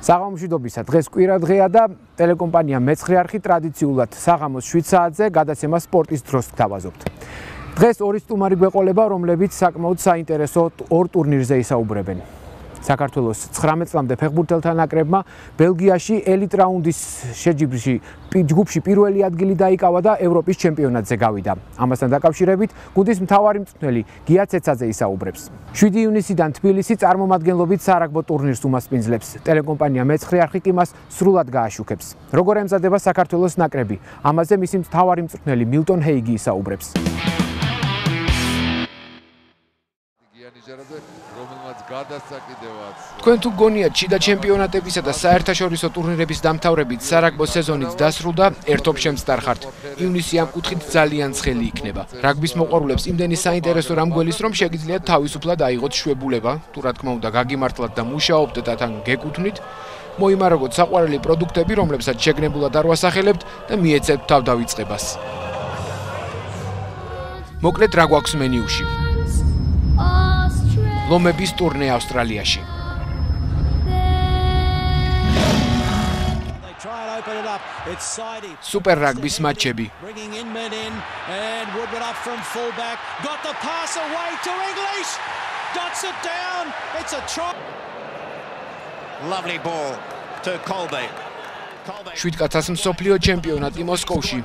საღამომშვიდობისა დღეს კვირა დღეა და ტელეკომპანია მეცხრე არხი ტრადიციულად საღამოს 7 საათზე გადაცემა სპორტის დროს გთავაზობთ. დღეს ორი სტუმარი გვეყოლება, რომლებიც საკმაოდ საინტერესო ორ ტურნირზე ისაუბრებენ. საქართველოს 19 წლამდე ფეხბურთელთა ნაკრებმა ბელგიაში ელიტ რაუნდის შეჯიბრში ჯგუფში პირველი ადგილი დაიკავა და ევროპის ჩემპიონატზე გავიდა. ამასთან დაკავშირებით გუნდის მთავარი მწვრთნელი გია ცეცაძე ისაუბრებს. 7 ივნისიდან თბილისი წარმომადგენლობით სარაგბო ტურნირს უმასპინძლებს. ტელეკომპანია მეცხრე არხი კი მას სრულად გააშუქებს. როგორ ემზადება საქართველოს ნაკრები? ამაზე მისი მთავარი მწვრთნელი მილტონ ჰეიგი ისაუბრებს. თქვენ თუ გონიათ შიდა ჩემპიონატებისა და საერთაშორისო ტურნირების დამთავრებით სარაგბო სეზონიც დასრულდა, ერთობ შემწდარხართ. ივნისი ამ კუთხით ძალიან ცხელი იქნება. რაგბის მოყვარულებს იმდენი საინტერესო რამ გველის, რომ შეგიძლიათ თავისუფლად აიღოთ შვებულება, თუ რა თქმა უნდა გაგიმართლათ და მუშაობთ და თან გეკუთვნით, მოიმარაგოთ საყვარელი პროდუქტები, რომლებსაც შეგნებულად არ ვასახელებთ და მიეცებთ თავდავიწყებას. მოკლედ რა გვაქვს მენიუში? ლომების ტურნე ავსტრალიაში. სუპერ რაგბის მატჩები. შვიდკაცას მსოფლიო ჩემპიონატი მოსკოვში.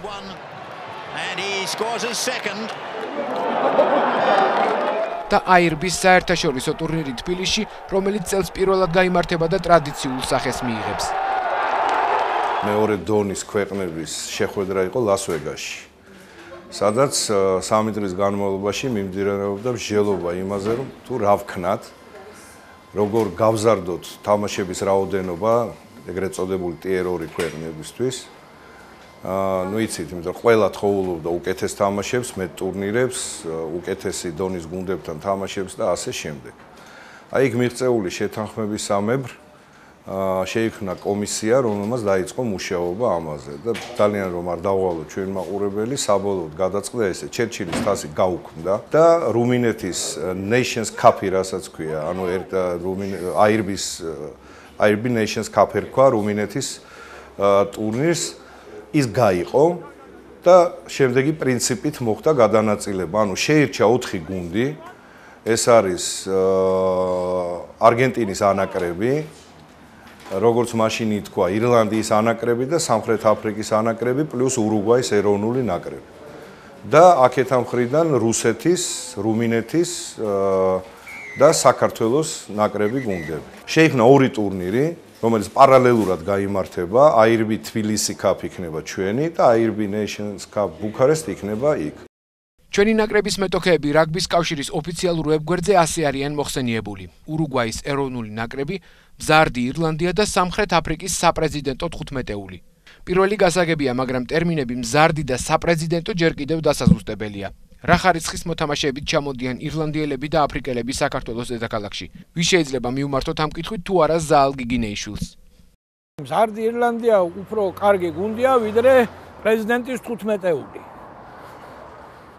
და აირბის საერთაშორისო ტურნირი თბილისში, რომელიც წელს პირველად გაიმართება და ტრადიციულ სახეს მიიღებს. მეორე დონის ქვეყნების შეხვედრა იყო ლას-ვეგასში, სადაც 3 დღის განმავლობაში მიმდინარეობდა მსჯელობა იმაზე, რომ თუ რა ვქნათ, როგორ გავზარდოთ თამაშების რაოდენობა ეგრეთ წოდებული ტიერ 2 ქვეყნებისთვის. იცით, იმიტომ რომ ყველა თხოვლობდა უკეთეს თამაშებს, მეტ ტურნირებს, უკეთესი დონის გუნდებთან თამაშებს და ასე შემდეგ. აი იქ მიღწეული შეთანხმების სამებრ შეიქმნა კომისია, რომელმაც დაიწყო მუშაობა ამაზე და ძალიან რომ არ დაუვალოთ ჩვენ მაყურებელი, საბოლოოდ გადაწყდა ესე, ჩერჩილის თასი გაუქმდა და რუმინეთის Nations Cup-ი, რასაც ქვია, ანუ აირბი Nations Cup ერქვა რუმინეთის ტურნირს ის გაიყო და შემდეგი პრინციპით მოხდა გადანაწილება. ანუ შეირჩა 4 გუნდი. ეს არის არგენტინის ანაკრები, როგორც მაშინ ითქვა, ირლანდიის ანაკრები და სამხრეთ აფრიკის ანაკრები პლუს ურუგვაის ეროვნული ნაკრები. და აქეთა მხრიდან რუსეთის, რუმინეთის და საქართველოს ნაკრები გუნდები. შეიქმნა 2 ტურნირი, რომელიც პარალელურად გაიმართება, აირბი თბილისი Cup იქნება ჩვენი და აირბი Nations Cup ბუქარესტ იქნება იქ. ჩვენი ნაკრების მეტოქეები რაგბის კავშირის ოფიციალურ ვებგვერდზე ასე არიან მოხსენიებული. ურუგვაის ეროვნული ნაკრები, მზარდი ირლანდია და სამხრეთ აფრიკის საპრეზიდენტო 15-ეული. პირველი გასაგებია, მაგრამ ტერმინები მზარდი და საპრეზიდენტო ჯერ კიდევ დასაზუსტებელია. რა ხარისხის მოთამაშეებით ჩამოდიან ირლანდიელები და აფრიკელები საქართველოს დედაქალაქში? ვის შეიძლება მივმართოთ ამ კითხვით თუ არა ზაალ გიგინეიშვილს? მზარდი ირლანდია უფრო კარგი გუნდია, ვიდრე პრეზიდენტის 15-ეული.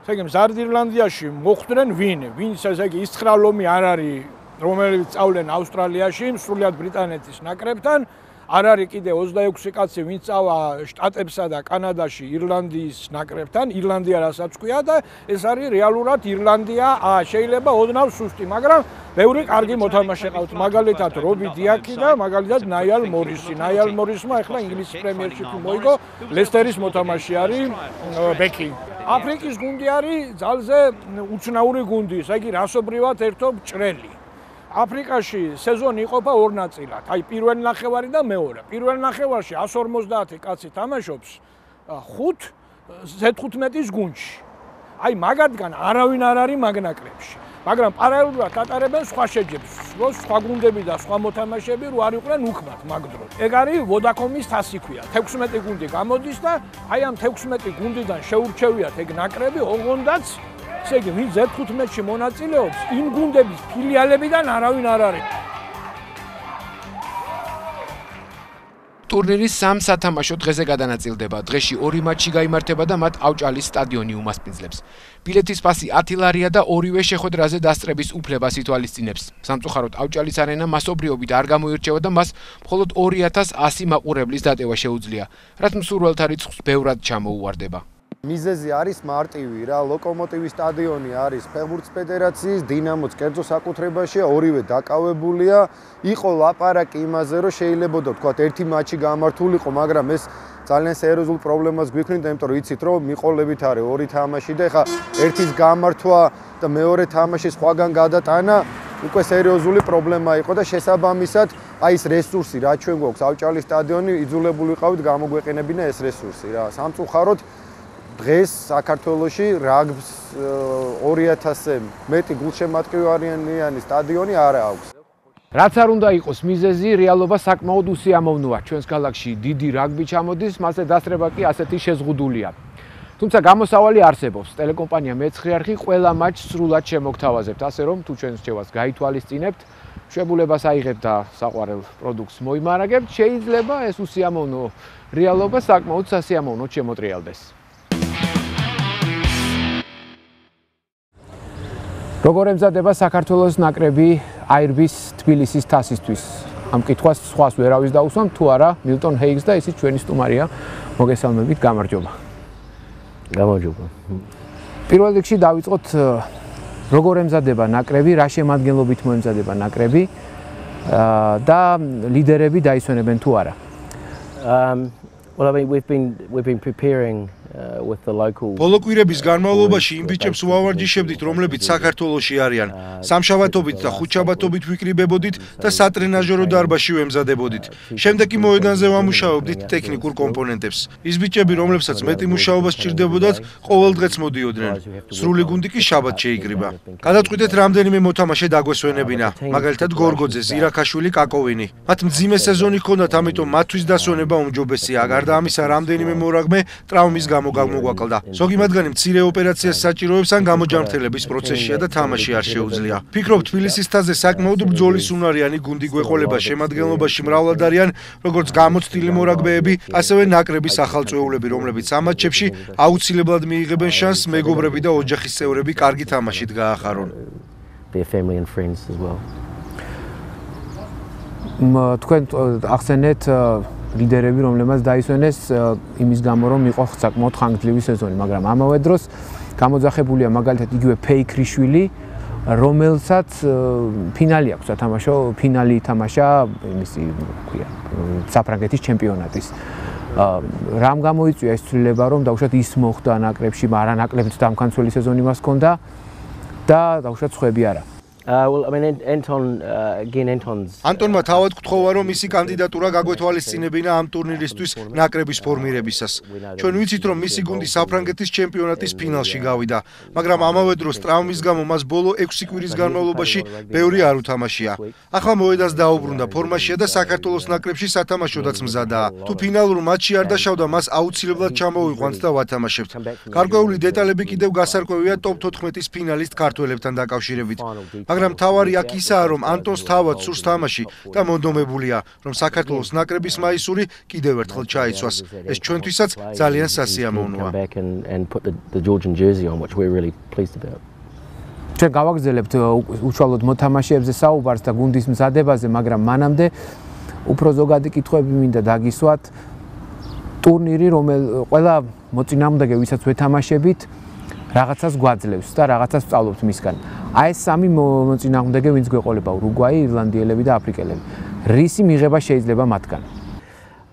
ესე იგი, მზარდი ირლანდიაში მოხვდნენ ვინც ესე იგი ის 9 ლომი არ არის, რომელიც წავლენ ავსტრალიაში, სრულიად ბრიტანეთის ნაკრებთან. არ არის კიდე 26 კაცი, ვინც წავა შტატებსა და კანადაში ირლანდიის ნაკრებთან, ირლანდია რასაც ქვია და ეს არის რეალურად ირლანდია, შეიძლება ოდნავ სუსტი, მაგრამ ბევრი კარგი მოთამაშე ყავთ, მაგალითად რობი დიაკი და მაგალითად ნაიალ მორისი. ნაიალ მორისმა ახლა ინგლისის პრემიერშიპი მოიგო, ლესტერის მოთამაშე არის ბეკი. აფრიკის გუნდი არის ძალზე უცნაური გუნდი, ესე იგი რასობრივად ერთობ ჭრელი. აფრიკაში სეზონი იყოფა 2 ნაწილად. აი პირველი ნახევარი და მეორე. პირველ ნახევარში 150 კაცი თამაშობს 5 Z15-ის გუნდში. აი მაგათგან არავინ არ არის მაგ ნაკრებში. მაგრამ პარალელურად ატარებენ სხვა შეჯიბრს, რომ სხვა გუნდები და სხვა მოთამაშეები რო არ იყვნენ უქმად მაგ დროს. ეგ არის ვოდაკომის თასი ქვია. 16 გუნდი გამოდის და აი ამ 16 გუნდიდან შეურჩევიათ ეგ ნაკრები, ოღონდაც ესე იგი, ვინ Z15-ში მონაწილეობს, იმ გუნდების ფილიალებიდან არავინ არ არის. ტურნირის 3 სათამაშო დღეზე გადანაწილდება. დღეში 2 მატჩი გაიმართება და მათ ავჭალის სტადიონი უმასპინძლებს. ბილეთის პასი 10 ლარია და ორივე შეხვედრაზე დასწრების უფლებას ითვალისწინებს. სამწუხაროდ ავჭალის არენა მასობრიობით არ გამოირჩევა და მას მხოლოდ 2100 მაყურებლის დატევა შეუძლია, რაც მსურველთა რიცხვს ბევრად ჩამოუვარდება. მიზეზი არის მარტივი რა, ლოკომოტივის სტადიონი არის ფეხბურთის ფედერაციის, დინამოს კერძო საკუთრებაში, ორივე დაკავებულია. იყო ლაპარაკი იმაზე, რომ შეიძლება თქვა ერთი მატჩი გამართულიყო, მაგრამ ეს ძალიან სერიოზულ პრობლემას გვიქმნიდა, იმიტომ რომ იცით რომ მიყოლებით არის ორი თამაში და ეხა ერთის გამართვა და მეორე თამაში სხვაგან გადატანა უკვე სერიოზული პრობლემა იყო და შესაბამისად აი ეს რესურსი რა ჩვენ გვაქვს ავჭალის სტადიონი იძულებული ვიყავით გამოგვეყენებინა ეს რესურსი რა. სამწუხაროდ დღეს საქართველოში რაგბის 2000-ზე მეტი გულშემატკივარიანი სტადიონი არ აქვს. რაც არ უნდა იყოს მიზეზი, რეალობა საკმაოდ უსიამოვნოა. ჩვენს ქალაქში დიდი რაგბი ჩამოდის, მასზე დასწრება კი ასეთი შეზღუდულია. თუმცა გამოსავალი არსებობს. ტელეკომპანია მეცხრე ყველა მატჩს სრულად შემოგთავაზებთ, ასე რომ თუ ჩვენს რჩევას გაითვალისწინებთ, მშობლებას აიღებთ და საყვარელ პროდუქტს მოიმარაგებთ, შეიძლება ეს უსიამოვნო რეალობა საკმაოდ სასიამოვნოდ შემოტრიალდეს. როგორ ემზადება საქართველოს ნაკრები აირბის თბილისის თასისთვის? ამ კითხვას სხვას ვერავის დაუსვამ, თუ არა მილტონ ჰეიგს და ისიც ჩვენი სტუმარია. მოგესალმებით, გამარჯობა. გამარჯობა. პირველ რიგში დავიწყოთ როგორ ემზადება ნაკრები, რა შემადგენლობით მოემზადება ნაკრები და ლიდერები დაისვენებენ თუ არა? Well, I mean, we've been preparing with the local. ბოლო კვირების განმავლობაში იმ ბიჭებს ვავარჯიშებდით, რომლებიც საქართველოში არიან. სამშაბათობით და ხუთშაბათობით ვიკრიბებოდით და სატრენაჟერო დარბაზში ვემზადებოდით. შემდეგ კი მოედანზე ვამუშავებდით ტექნიკურ კომპონენტებს. ის ბიჭები, რომლებსაც მეტი მუშაობა სჭირდებოდათ, ყოველ დღეც მოდიოდნენ. სრული გუნდი კი შაბათ შეიკრიბა. გადაწყვიტეთ რამდენიმე მოთამაშე დაგვესვენებინა, მაგალითად გორგოძე, ზირაქაშვილი, კაკოვინი. მათ მძიმე სეზონი ჰქონდათ, ამიტომ მათთვის დასვენება უმჯობესია. გარდა ამისა, რამდენიმე მორაგმე ტრავმის გამოგვაკლდა. ზოგი მათგანი მცირე ოპერაციას საჭიროებს ან გამოჯანმრთელების პროცესშია და თამაში არ შეუძლია. ფიქრობ, თბილისის თასზე საკმაოდ ბრძოლის უნარიანი გუნდი გვეყოლება, შემადგენლობაში მრავლად არიან როგორც გამოცდილი მორაგბეები, ასევე ნაკრების ახალწვეულები, რომლებიც ამ მატჩებში აუცილებლად მიიღებენ შანსს მეგობრები და ოჯახის წევრები კარგი თამაშით გაახარონ. Their family and friends as well. თქვენ ახსენეთ ლიდერები, რომლებმაც დაისვენეს იმის გამო, რომ იყო საკმაოდ ხანგრძლივი სეზონი, მაგრამ ამავე დროს გამოძახებულია მაგალითად იგივე ფეიქრიშვილი, რომელსაც ფინალი აქვს სათამაშო, ფინალი ითამაშა იმისი, ქვია, საფრანგეთის ჩემპიონატის. რამ გამოიწვია ეს ცვლილება, რომ დაუშვათ ის მოხდა ნაკრებში, მაგრამ ნაკლებიც დამქანცველი სეზონი მას ჰქონდა და დაუშვათ სხვები არა. Well, I mean, Antonმა თავად გთხოვა, რომ მისი კანდიდატურა გაგვეთვალისწინებინა ამ ტურნირისთვის ნაკრების ფორმირებისას. ჩვენ ვიცით, რომ მისი გუნდი საფრანგეთის ჩემპიონატის ფინალში გავიდა, მაგრამ ამავე დროს ტრავმის გამო მას ბოლო 6 კვირის განმავლობაში ბევრი არ უთამაშია. ახლა მოედანს დაუბრუნდა, ფორმაშია და საქართველოს ნაკრებში სათამაშოდაც მზადაა. თუ ფინალურ მატჩში არ დაშავდა, მას აუცილებლად ჩამოვიყვანთ და ვათამაშებთ. გარკვეული დეტალები კიდევ გასარკვევია ტოპ 14-ის ფინალისტ ქართველებთან დაკავშირებით. მაგრამ თავარი აქ ისაა, რომ ანტონს თავად სურს თამაში და მონდომებულია, რომ საქართველოს ნაკრების მაისური კიდევ ერთხელ ჩაიცვას. ეს ჩვენთვისაც ძალიან სასიამოვნოა. ჩვენ გავაგრძელებთ უშუალოდ მოთამაშეებზე საუბარს და გუნდის მზადებაზე, მაგრამ მანამდე უფრო ზოგადი კითხვები მინდა დაგისვათ. ტურნირი, ყველა მოწინააღმდეგე, ვისაც ვეთამაშებით, რაღაცას გვაძლევს და რაღაცას ვსწავლობთ მისგან. აი ეს სამი მოწინააღმდეგე, ვინც გვეყოლება, ურუგვაი, ირლანდიელები და აფრიკელები. რისი მიღება შეიძლება მათგან?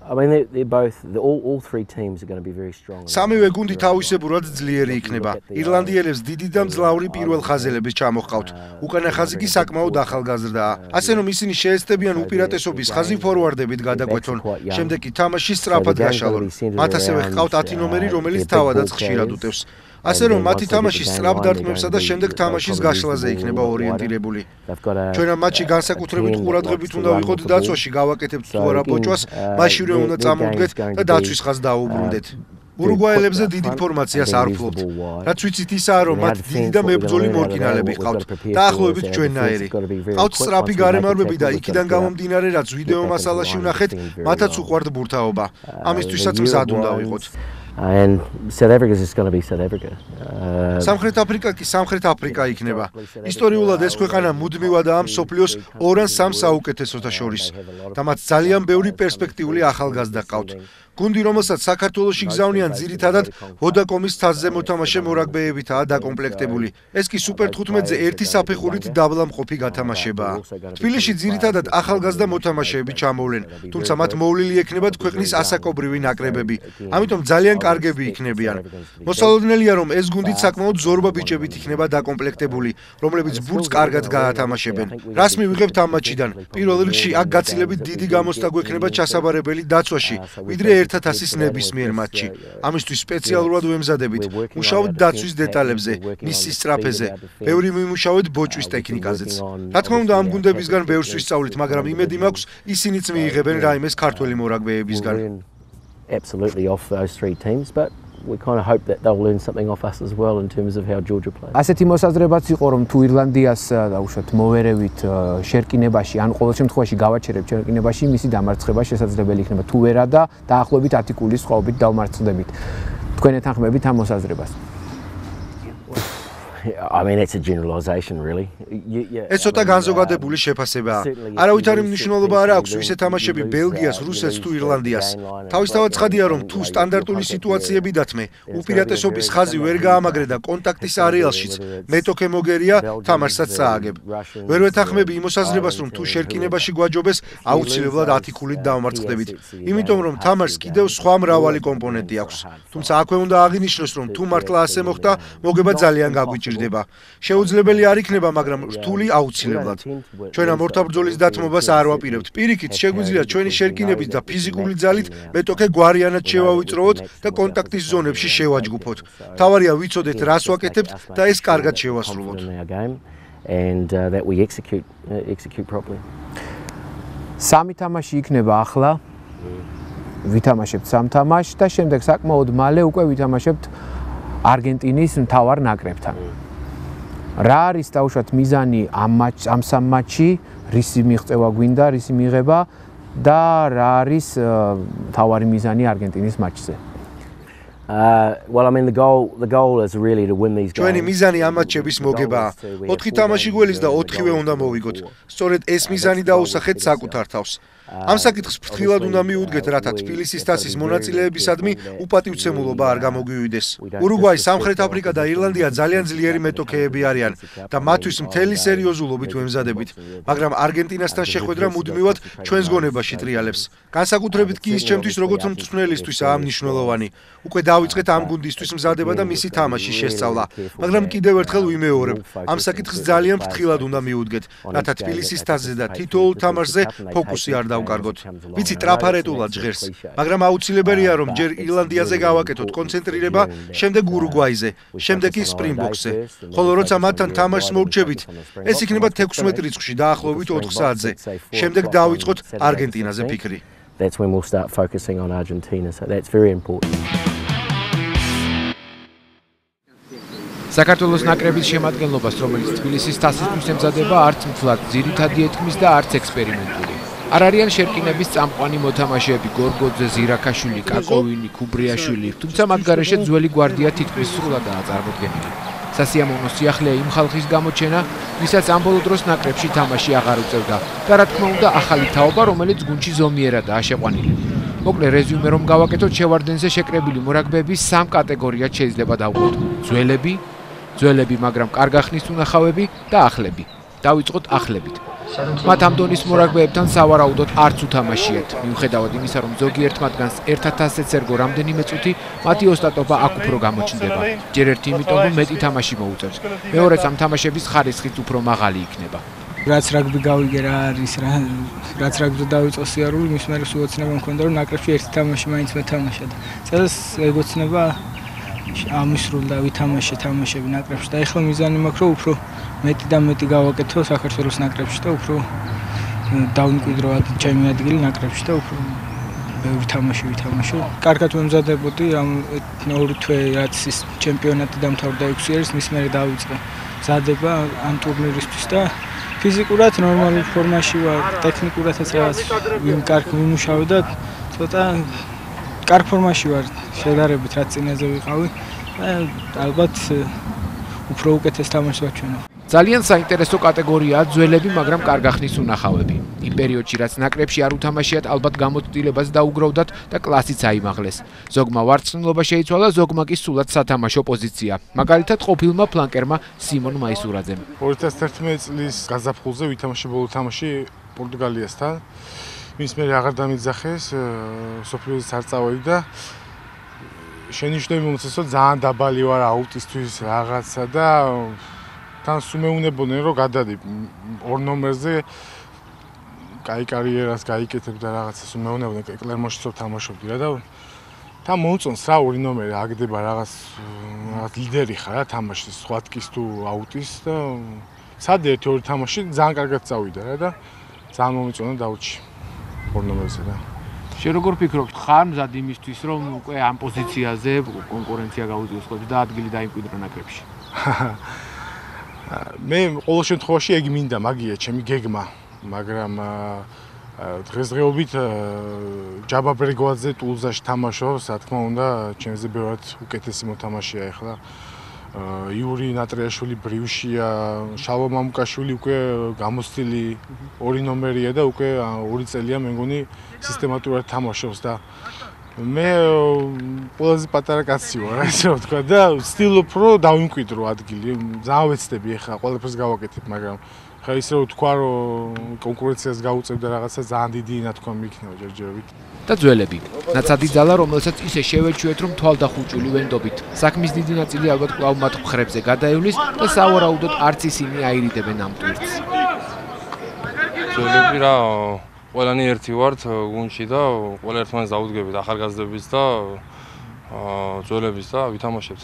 I mean, they're both all three teams are going to be very strong. სამივე გუნდი თავისებურად ძლიერი იქნება. ირლანდიელებს დიდი და მძლავრი პირველ ხაზელების ჩამოჰყავთ. უკანა ხაზი კი საკმაოდ ახალგაზრდაა. ასე რომ ისინი შეეცდებიან უპირატესობის ხაზი ფორვარდებით გადაგვეთონ. შემდეგ კი თამაში სწრაფად გაშალონ. მათ ასევე ჰყავთ 10 ნომერი, რომელიც თავადაც ხშირად უტევს. ასე რომ მათი თამაში სწრაფ დარტყმებსა და შემდეგ თამაშის გაშლაზე იქნება ორიენტირებული. ჩვენ ამ მატჩში განსაკუთრებით ყურადღებით უნდა ვიყოთ დაცვაში, გავაკეთებთ თუ არა პოჭვას, მაშინვე უნდა წამოვდგეთ და დაცვის ხაზს დაუბრუნდეთ. ურუგვაელებზე დიდ ინფორმაციას არ ვფლობთ. რაც ვიცით ისაა, რომ მათ დიდი და მებრძოლი მორკინალები ყავთ. დაახლოებით ჩვენნაირი. ყავთ სწრაფი გარემარბები და იქიდან გამომდინარე, რაც ვიდეო მასალაში ვნახეთ, მათაც უყვართ ბურთაობა. ამისთვისაც მზად უნდა ვიყოთ. And South Africa is just going to be South Africa. სამხრეთ აფრიკა კი სამხრეთ აფრიკა იქნება. ისტორიულად ეს ქვეყანა მუდმივადაა მსოფლიოს 2 ან 3 საუკეთესოთა შორის და მათ ძალიან ბევრი პერსპექტიული ახალგაზრდა ყავთ. გუნდი, რომელსაც საქართველოში გზავნიან, ძირითადად ვოდაკომის თასზე მოთამაშე მორაგბეებითაა დაკომპლექტებული. ეს კი სუპერ 15-ზე ერთი საფეხურით დაბლამყოფი გათამაშებაა. თბილისში ძირითადად ახალგაზრდა მოთამაშეები ჩამოვლენ, თუმცა მათ მოვლილი ექნებათ ქვეყნის ასაკობრივი ნაკრებები. ამიტომ ძალიან კარგები იქნებიან. მოსალოდნელია, რომ ეს გუნდიც საკმაოდ ზორბა ბიჭებით იქნება დაკომპლექტებული, რომლებიც ბურთს კარგად გაათამაშებენ. რას მივიღებთ ამ მატჩიდან? პირველ რიგში აქ გაცილებით დიდი გამოცდა გვექნება ჩასაბარებელი დაცვაში, ვიდრე 1,000-ის ნებისმიერ მატჩი. ამისთვის სპეციალურად ვემზადებით. მუშაობთ დაცვის დეტალებზე, მისის სწრაფეზე, ბევრი მიმუშავეთ ბოჭვის ტექნიკაზეც. რა თქმა უნდა, ამ გუნდებისგან ბევრს ვისწავლით, მაგრამ იმედი მაქვს, ისინიც მიიღებენ რაიმეს ქართველი მორაგბეებისგან. Absolutely off those 3 teams, but we kind of hope that they'll learn something off us as well in terms of how Georgia plays. ასეთი მოსაზრებაც იყო, რომ თუ ირლანდიას დაუშვათ მოვერევით შერკინებაში, ან ყოველ შემთხვევაში გავაჩერებთ შერკინებაში, მისი დამარცხება შესაძლებელი იქნება. თუ ვერა და დაახლოებით 10 კულის სხვაობით დავმარცხდებით. თქვენ ეთანხმებით ამ მოსაზრებას? I mean, it's a generalization, really. ეს ცოტა განზოგადებული შეფასებაა. არავით არ მნიშვნელობა არ აქვს ვისე თამაშები ბელგიას, რუსეთს თუ ირლანდიას. თავისთავად ცხადია, რომ თუ სტანდარტული სიტუაციები დათმე, უპირატესობის ხაზი ვერ გაამაგრე და კონტაქტის არეალშიც მეტოქე მოგერია, თამაშსაც წააგებ. ვერ ვეთანხმები იმ მოსაზრებას, რომ თუ შერკინებაში გვაჯობეს, აუცილებლად 10 კულით დავმარცხდებით. იმიტომ რომ თამაშს კიდევ სხვა მრავალი კომპონენტი აქვს. თუმცა აქვე უნდა აღინიშნოს, რომ თუ მართლა ასე მოხდა, მოგება ძალიან გაგვიჭირდება. შეუძლებელი არ იქნება, მაგრამ რთული აუცილებლად. ჩვენ ამ ორთაბრძოლის დათმობას არ ვაპირებთ. პირიქით, შეგვიძლია ჩვენი შერკინებით და ფიზიკური ძალით მეტოქე გვარიანად შევავიწროვოთ და კონტაქტის ზონებში შევაჯგუფოთ. თავარია ვიცოდეთ, რას ვაკეთებთ და ეს კარგად შევასრულოთ. And that we execute properly. სამი თამაში იქნება ახლა. ვითამაშებთ 3 თამაშს და შემდეგ საკმაოდ მალე უკვე ვითამაშებთ არგენტინის მთავარ ნაკრებთან. რა არის დაუშვათ მიზანი ამ 3 მატჩში, რისი მიღწევა გვინდა, რისი მიღება და რა არის მთავარი მიზანი არგენტინის მატჩზე? Well, I mean, the goal is really to win these games. ჩვენი მიზანი ამ მატჩების მოგებაა. 4 თამაში გველის და 4-ვე უნდა მოვიგოთ. სწორედ ეს მიზანი დაუსახეთ საკუთარ თავს. ამ საკითხს ფრთხილად უნდა მიუდგეთ, რათა თბილისის თასის მონაწილეებისადმი უპატივცემულობა არ გამოგვივიდეს. ურუგვაი, სამხრეთ აფრიკა და ირლანდია ძალიან ძლიერი მეტოქეები არიან და მათთვის მთელი სერიოზულობით ვემზადებით, მაგრამ არგენტინასთან შეხვედრა მუდმივად ჩვენს გონებაში ტრიალებს. განსაკუთრებით კი ის ჩემთვის, როგორც მწვრთნელისთვისაა მნიშვნელოვანი. უკვე დავიწყეთ ამ გუნდისთვის მზადება და მისი თამაშის შესწავლა, მაგრამ კიდევ ერთხელ ვიმეორებ, ამ საკითხს ძალიან ფრთხილად უნდა მიუდგეთ, რათა თბილისის თასზე და თითოეულ თამაშზე ფოკუსი არ დავკარგოთ. ვიცი, ტრაფარეტულად ჟღერს, მაგრამ აუცილებელია, რომ ჯერ ირლანდიაზე გავაკეთოთ კონცენტრირება, შემდეგ ურუგვაიზე, შემდეგ კი სპრინგბოქსზე. ხოლო როცა მათთან თამაშს მოვრჩებით, ეს იქნება 16 რიცხვში დაახლოებით 4 საათზე. შემდეგ დავიწყოთ არგენტინაზე ფიქრი. That's when we'll start focusing on Argentina, so that's very important. საქართველოს ნაკრების შემადგენლობას, რომელიც თბილისის თასისთვის ემზადება, არც მთლად ძირითადი ეთქმის და არც ექსპერიმენტული. არ არიან შერკინების წამყვანი მოთამაშეები გორგოძე, ზირაქაშვილი, კაკოვინი, ქუბრიაშვილი, თუმცა მათ გარეშე ძველი გვარდია თითქმის სრულადაა წარმოდგენილი. სასიამოვნო სიახლეა იმ ხალხის გამოჩენა, ვისაც ამ ბოლო დროს ნაკრებში თამაში აღარ უწევდა და რა თქმა უნდა ახალი თაობა, რომელიც გუნდში ზომიერადაა შეყვანილი. მოკლე რეზიუმე რომ გავაკეთოთ, შევარდენზე შეკრებილი მორაგბეების 3 კატეგორიად შეიძლება დავყოთ: ძველები, მაგრამ კარგა ხნის უნახავები და ახლები. დავიწყოთ ახლებით. მათ ამ დონის მორაგბეებთან სავარაუდოდ არც უთამაშიათ, მიუხედავად იმისა, რომ ზოგიერთ მათგანს ერთად ასეც ერგო რამდენიმე წუთი, მათი ოსტატობა აქ უფრო გამოჩნდება. ჯერ ერთი იმიტომ, რომ მეტი თამაში მოუწევს. მეორეც ამ თამაშების ხარისხით უფრო მაღალი იქნება. რაც რაგბი გავიგე რა არის, რაც რაგბი დავიწყო სიარული, მის მერე უოცნება მქონდა, რომ ნაკრებში ერთი თამაში მაინც მეთამაშა და სადაც ეგოცნება ამისრულდა ვითამაშე თამაშები ნაკრებში და ეხლა მიზანი მაქვს, რომ უფრო მეტი და მეტი გავაკეთო საქართველოს ნაკრებში და უფრო დავიმკვიდრო ჩემი ადგილი ნაკრებში და უფრო ბევრი თამაში ვითამაშო. კარგად ვემზადებოდი ამ ორი თვე რაც ის ჩემპიონატი დამთავრდა 6 იარის, მის მერე დავიწყე მზადება ამ ტურნირისთვის და ფიზიკურად ნორმალურ ფორმაში ვარ, ტექნიკურადაც რაღაც კარგ ვიმუშავე და ცოტა კარგ ფორმაში ვარ შედარებით რაც წინაზე ვიყავი და ალბათ უფრო უკეთეს თამაშს ვაჩვენო. ძალიან საინტერესო კატეგორიაა ძველები, მაგრამ კარგ ახნის უნახავები. იმ პერიოდში რაც ნაკრებში არ უთამაშიათ, ალბათ გამოცდილებას დაუგროვდათ და კლასიც აიმაღლეს. ზოგმა ვარცხნილობა შეიცვალა, ზოგმა კი სულად სათამაშო პოზიცია. მაგალითად, ყოფილმა ფლანკერმა სიმონ მაისურაძემ. 2011 წლის გაზაფხულზე ვითამაშე ბოლო თამაში პორტუგალიასთან. მის მერე აღარ დამიძახეს, სოფლიოზე არ წავედი და შენიშნები მომწესო ძალიან დაბალი ვარ აუტისტვის რაღაცა და თან სუმეუნებოდნენ რომ გადადი 2 ნომერზე კაი კარიერას გაიკეთებ და რაღაცა სუმეუნებოდნენ კლერმონში თამაშობდი რა და თან მოუწონს რა 2 ნომერი აგდება რაღაც ლიდერი ხარ რა თამაშის სხვა თქის თუ აუტის და სადე 1-2 თამაში ძალიან კარგად წავიდა რა და ძალიან მომიწონა დაუჩი 2 ნომერზე და შენ როგორ ფიქრობ, ხარ მზად იმისთვის, რომ უკვე ამ პოზიციაზე კონკურენცია გაუწიოს და ადგილი დაიმკვიდრო ნაკრებში? მე ყოველ შემთხვევაში ეგ მინდა, მაგია ჩემი გეგმა, მაგრამ დღესდღეობით ჯაბა ბრეგვაძე ტულზაში თამაშობს, რა თქმა უნდა, ჩემზე ბევრად უკეთესი მოთამაშეა ახლა. იური ნატრიაშვილი ბრიუშია, შალვა მამუკაშვილი უკვე გამოცდილი 2 ნომერია და უკვე 2 წელია მე მგონი სისტემატურად თამაშობს და მე ყველაზე პატარა კაცი ვარ, ასე რომ ვთქვა და ვცდილობ რომ დავიმკვიდრო ადგილი. ძალიან ვეცდები ახლა ყველაფერს გავაკეთებ, მაგრამ ხა ისე რომ ვთქვა რომ კონკურენციას გავუწევ და რაღაცა ძალიან დიდი ნათქვამი იქნება ჯერჯერობით. და ძველები. ნაცადი ძალა, რომელსაც ისე შევეჩვიეთ, რომ თვალდახუჭული ვენდობით. საქმის დიდი ნაწილი ალბათ კვლავ მათ მხრებზე გადაივლის და სავარაუდოდ არც ისინი აირიდებენ ამ ტვირთს. ძველები რა, ყველანი ერთი ვართ გუნდში და ყველა ერთმანეთს დაუდგებით ახალგაზრდების და ძველების და ვითამაშებთ.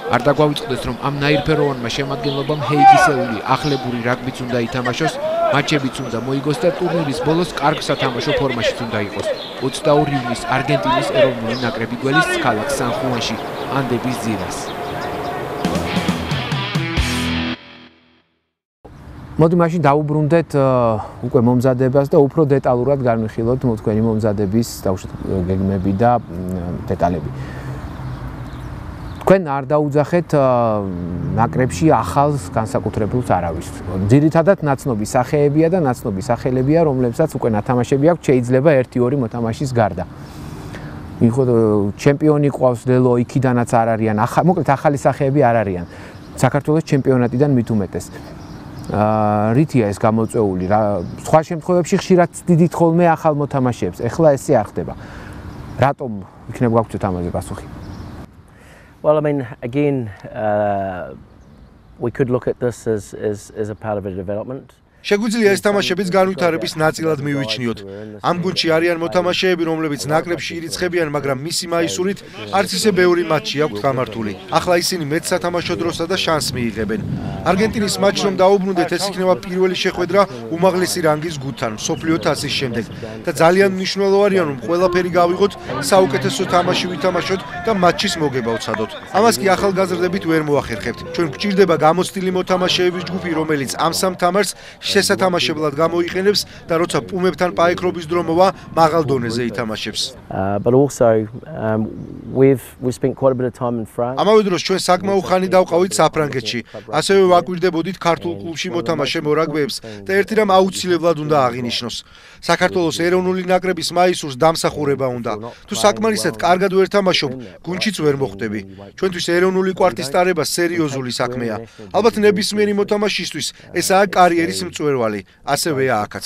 არ დაგვავიწყდეს, რომ ამ ნაირფეროვანმა შემადგენლობამ ჰეიგისეული ახლებური რაგბიც უნდა ითამაშოს, მატჩებიც უნდა მოიგოს და ტურნირის ბოლოს კარგ სათამაშო ფორმაშიც უნდა იყოს. 22 ივნის არგენტინის ეროვნული ნაკრები გველის ქალაქ სან-ხუანში, ანდების ძირას. მოდი მაშინ დავუბრუნდეთ უკვე მომზადებას და უფრო დეტალურად განვიხილოთ თქვენი მომზადების გეგმები და დეტალები. თქვენ არ დაუძახეთ ნაკრებში ახალს განსაკუთრებულს არავის. ძირითადად ნაცნობი სახეებია და ნაცნობი სახელებია, რომლებსაც უკვე ნათამაშები აქვს, შეიძლება 1-2 მოთამაშის გარდა. მიხოთ ჩემპიონი ყავს ლელო, იქიდანაც არ არიან, მოკლედ ახალი სახეები არ არიან. საქართველოს ჩემპიონატიდან მით უმეტეს. რითია ეს გამოწვეული რა, სხვა შემთხვევებში ხშირად დიდით ხოლმე ახალ მოთამაშეებს. ეხლა ესე არ ხდება. რატომ იქნება გაგვცეთ ამაზე პასუხი? Well, I mean, again, we could look at this as a part of a development. შეგვიძლია ეს თამაშებიც განვითარების ნაწილად მივიჩნიოთ. ამ გუნდში არიან მოთამაშეები, რომლებიც ნაკრებში ირიცხებიან, მაგრამ მისი მაისურით არც ისე ბევრი მატჩი აქვთ გამართული. ახლა ისინი მეტ სათამაშო დროსა და შანსს მიიღებენ. არგენტინის მატჩს რომ დაუბრუნდეთ, ეს იქნება პირველი შეხვედრა უმაღლესი რანგის გუნდთან, მსოფლიო თასის შემდეგ და ძალიან მნიშვნელოვანია, რომ ყველაფერი გავიღოთ, საუკეთესო თამაში ვითამაშოთ და მატჩის მოგება ვცადოთ. ამას კი ახალგაზრდებით ვერ მოახერხებთ. ჩვენ გვჭირდება გამოცდილი მოთამაშეების ჯგუფი, რომელიც ამ სამ თამაშს შესათამაშებლად გამოიყენებს და როცა პუმებთან პაექრობის დრო მოვა, მაღალ დონეზე ითამაშებს. But also we've spent quite a bit of time in France. ამავე დროს ჩვენ საკმაო ხანი დავყავით საფრანგეთში. ასევე ვაკვირდებოდით ქართულ კლუბში მოთამაშე მორაგბეებს და ერთი რამ აუცილებლად უნდა აღინიშნოს. საქართველოს ეროვნული ნაკრების მაისურს დამსახურება უნდა. თუ საკმარისად კარგად ვერ თამაშობ, გუნდშიც ვერ მოხვდები. ჩვენთვის ეროვნული კვარტის ტარება სერიოზული საქმეა. ალბათ ნებისმიერი მოთამაშისთვის ესაა კარიერის მწვერვალი, ასევეა აქაც.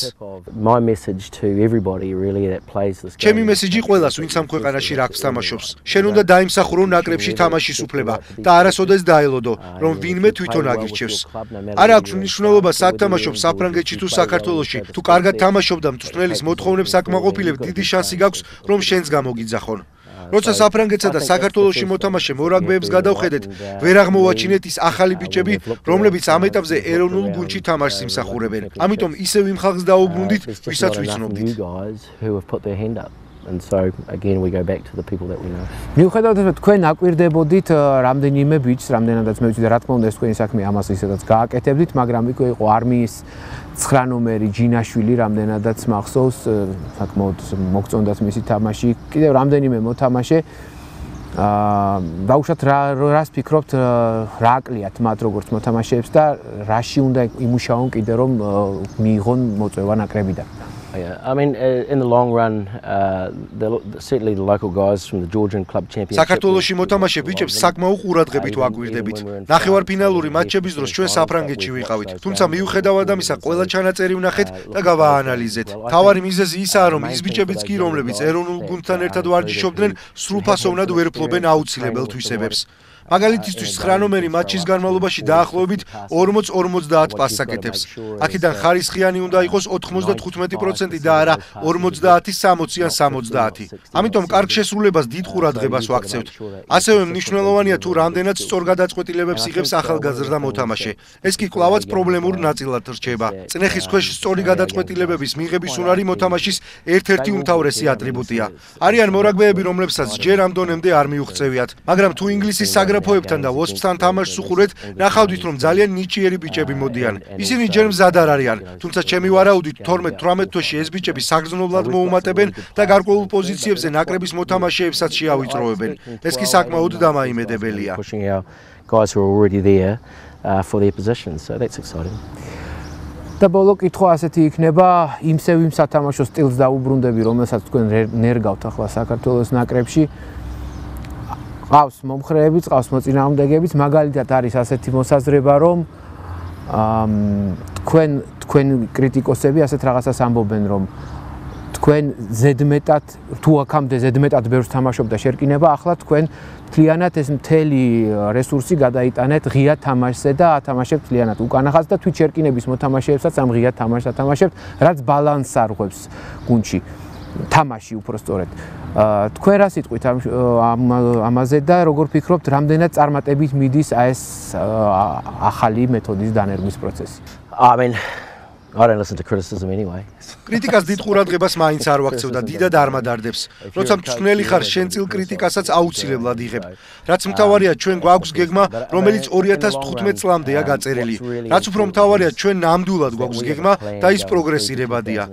My message to everybody really that plays this game. ჩემი მესიჯი ყველას, ვინც ამ ქვეყანაში რაგბს თამაშობს. შენ უნდა დაიმსახურო ნაკრებში თამაშის უფლება და არასოდეს დაელოდო, რომ ვინმე თვითონ აგირჩევს. არ აქვს მნიშვნელობა სად თამაშობ საფრანგეთში თუ საქართველოში. თუ კარგად თამაშობ და მწვრთნელის მოთხოვნებს აკმაყოფილებ, დიდი შანსი გაქვს, რომ შენს გამოგიძახონ. როცა საფრანგეთსა და საქართველოში მოთამაშე მორაგბეებს გადავხედეთ, ვერ აღმოვაჩინეთ ის ახალი ბიჭები, რომლებიც ამ ეტაპზე ეროვნულ გუნდში თამაშს იმსახურებენ. ამიტომ ისევ იმ ხალხს დაუბრუნდით, ვისაც ვიცნობდით. And so again we go back to the people that we know. მიუხედავად იმისა, თქვენ აკვირდებოდით რამდენიმე ბიჭს, რამდენადაც მე ვიცი და რა თქმა უნდა ეს თქვენი საქმე ამას ისედაც გააკეთებდით, მაგრამ იქ იყო არმიის 9 ნომერი ჯინაშვილი, რამდენადაც მახსოვს, საკმაოდ მოგწონდათ მისი თამაში. კიდევ რამდენიმე მოთამაშე ბავშვად რას ფიქრობთ, რა აკლიათ მათ როგორც მოთამაშეებს და რაში უნდა იმუშაონ კიდე რომ მიიღონ მოწვევა ნაკრებიდან? Yeah, I mean, in the long run, certainly the local guys from the Georgian Club Championship. საქართველოში მოთამაშე ბიჭებს საკმაო ყურადღებით ვაკვირდებით. ნახევარფინალური მატჩების დროს ჩვენ საფრანგეთში ვიყავით. თუმცა მიუხედავად ამისა, ყველა ჩანაწერი ვნახეთ და გავაანალიზეთ. თავარი მიზეზი ისაა, რომ ის ბიჭებიც კი, რომლებიც ეროვნულ გუნდთან ერთად ვარჯიშობდნენ, სრულფასოვნად ვერ ფლობენ აუცილებელ თვისებებს. მაგალითისთვის 9 ნომერი მატჩის განმავლობაში დაახლოებით 40-50 პასს აკეთებს. აქედან ხარისხიანი უნდა იყოს 95% და არა 50-60 ან 70. ამიტომ კარგ შესრულებას დიდ ყურადღებას ვაქცევთ. ასევე მნიშვნელოვანია თუ რამდენად სწორ გადაწყვეტილებებს იღებს ახალგაზრდა მოთამაშე. ეს კი კვლავაც პრობლემურ ნაწილად რჩება. წნეხის ქვეშ სწორი გადაწყვეტილებების მიღების უნარი მოთამაშის ერთ-ერთი უმთავრესი ატრიბუტია. არიან მორაგბეები, რომლებსაც ჯერ ამ დონემდე არ მიუღწევიათ, მაგრამ თუ ინგლისის საგრაფოებთან და ვოსპსთან თამაშს უყურეთ, ნახავდით რომ ძალიან ნიჭიერი ბიჭები მოდიან. ისინი ჯერ მზად არ არიან, თუმცა ჩემი ვარაუდით 12-18 თვეში ეს ბიჭები საგრძნობლად მოუმატებენ და გარკვეულ პოზიციებზე ნაკრების მოთამაშეებსაც შეავიწროვებენ. ეს კი საკმაოდ დამაიმედებელია. Guys who are already there for their positions, so that's exciting. და ბოლო კითხვა ასეთი იქნება, იმსევ იმ სათამაშო სტილს დაუბრუნდები, რომელსაც თქვენ ნერგავთ ახლა საქართველოს ნაკრებში. ყავს მომხრეებიც, ყავს მოწინააღმდეგებიც, მაგალითად არის ასეთი მოსაზრება, რომ თქვენ კრიტიკოსები ასეთ რაღაცას ამბობენ, რომ თქვენ ზედმეტად თუ აქამდე ზედმეტად ბევრს თამაშობდა შერკინება, ახლა თქვენ მთლიანად ეს მთელი რესურსი გადაიტანეთ ღია თამაშზე და ათამაშებთ მთლიანად უკანახატს და თვით შერკინების მოთამაშეებსაც ამ ღია თამაშს ათამაშებთ, რაც ბალანსს არღვევს გუნდში. თამაში უფრო სწორედ. თქვენ რა სიტყვით ამაზე და როგორ ფიქრობთ, რამდენად წარმატებით მიდის ეს ახალი მეთოდის დანერგვის პროცესი? I mean, I don't listen to criticism anyway. კრიტიკას დიდ ყურადღებას მაინც არ ვაქცევ და დიდად არ მადარდებს. როცა მწვნელი ხარ, შენ წილ კრიტიკასაც აუცილებლად იღებ. რაც მთავარია, ჩვენ გვაქვს გეგმა, რომელიც 2015 წლამდეა გაწერილი. რაც უფრო მთავარია, ჩვენ ნამდვილად გვაქვს გეგმა და ის პროგრესირებადია.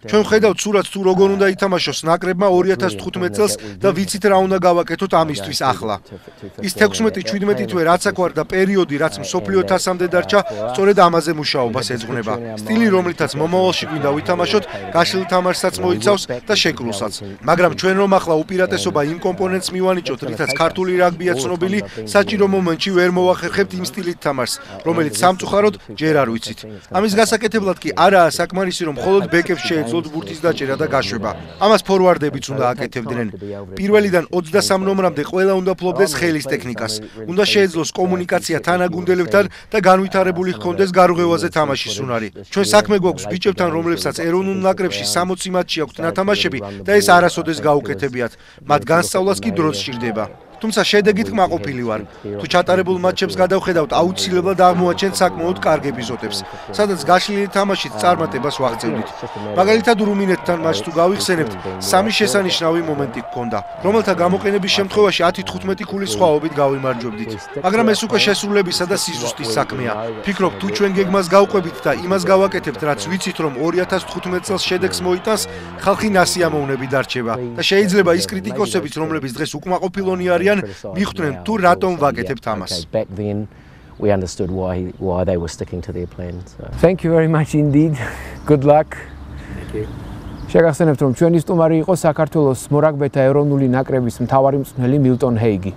ჩვენ ვხედავთ სურათს თუ როგორ უნდა ითამაშოს ნაკრებმა 2015 წელს და ვიცით რა უნდა გავაკეთოთ ამისთვის ახლა. ის 16-17 თვე რაც აქ ვარ და პერიოდი რაც მსოფლიო თასამდე დარჩა, სწორედ ამაზე მუშაობას ეძღვნება. სტილი რომლითაც მომავალში გვინდა ვითამაშოთ, გაშლილ თამაშსაც მოიცავს და შეკრულსაც. მაგრამ ჩვენ რომ ახლა უპირატესობა იმ კომპონენტს მივანიჭოთ, რითაც ქართული რაგბია ცნობილი, საჭირო მომენტში ვერ მოვახერხებთ იმ სტილით თამაშს, რომელიც სამწუხაროდ ჯერ არ ვიცით. ამის გასაკეთებლად კი არაა საკმარისი, რომ მხოლოდ ბეკებს შეეძლოთ ბურთის დაჭერა და გაშვება. ამას ფორვარდებიც უნდა აკეთებდნენ. პირველიდან 23 ნომრამდე ყველა უნდა ფლობდეს ხელის ტექნიკას. უნდა შეეძლოს კომუნიკაცია თანაგუნდელებთან და განვითარებული ჰქონდეს გარღვევაზე თამაშის უნარი. ჩვენ საქმე გვაქვს ბიჭებთან, რომლებსაც ეროვნულ ნაკრებში 60 მატჩი აქვთ ნათამაშები და ეს არასოდეს გაუკეთებიათ. მათ განსწავლას კი დროც სჭირდება. თუმცა შედეგით კმაყოფილი ვარ. თუ ჩატარებულ მატჩებს გადავხედავთ, აუცილებლად აღმოაჩენთ საკმაოდ კარგ ეპიზოდებს, სადაც გაშლილი თამაშით წარმატებას ვაღწევდით. მაგალითად, რუმინეთთან მატჩს თუ გავიხსენებთ, 3 შესანიშნავი მომენტი გქონდა, რომელთა გამოყენების შემთხვევაში 10-15 ქულის სხვაობით გავიმარჯვებდით. მაგრამ ეს უკვე შესრულებისა და სიზუსტის საქმეა. ფიქრობ, თუ ჩვენ გეგმას გავყვებით და იმას გავაკეთებთ, რაც ვიცით, რომ 2015 წელს შედეგს მოიტანს, ხალხი ნასიამოვნები დარჩება და შეიძლება ის კრიტიკოსებიც, რომლებიც დღეს უკმაყოფილონი არიან, მიხვდნენ თუ რატომ ვაკეთებთ ამას. We understood why they were sticking to their plan. So. Thank you very much indeed. Good luck. Thank you. შეგახსენებთ, რომ ჩვენი სტუმარი იყო საქართველოს მორაგბეთა ეროვნული ნაკრების მთავარი მწვრთნელი მილტონ ჰეიგი.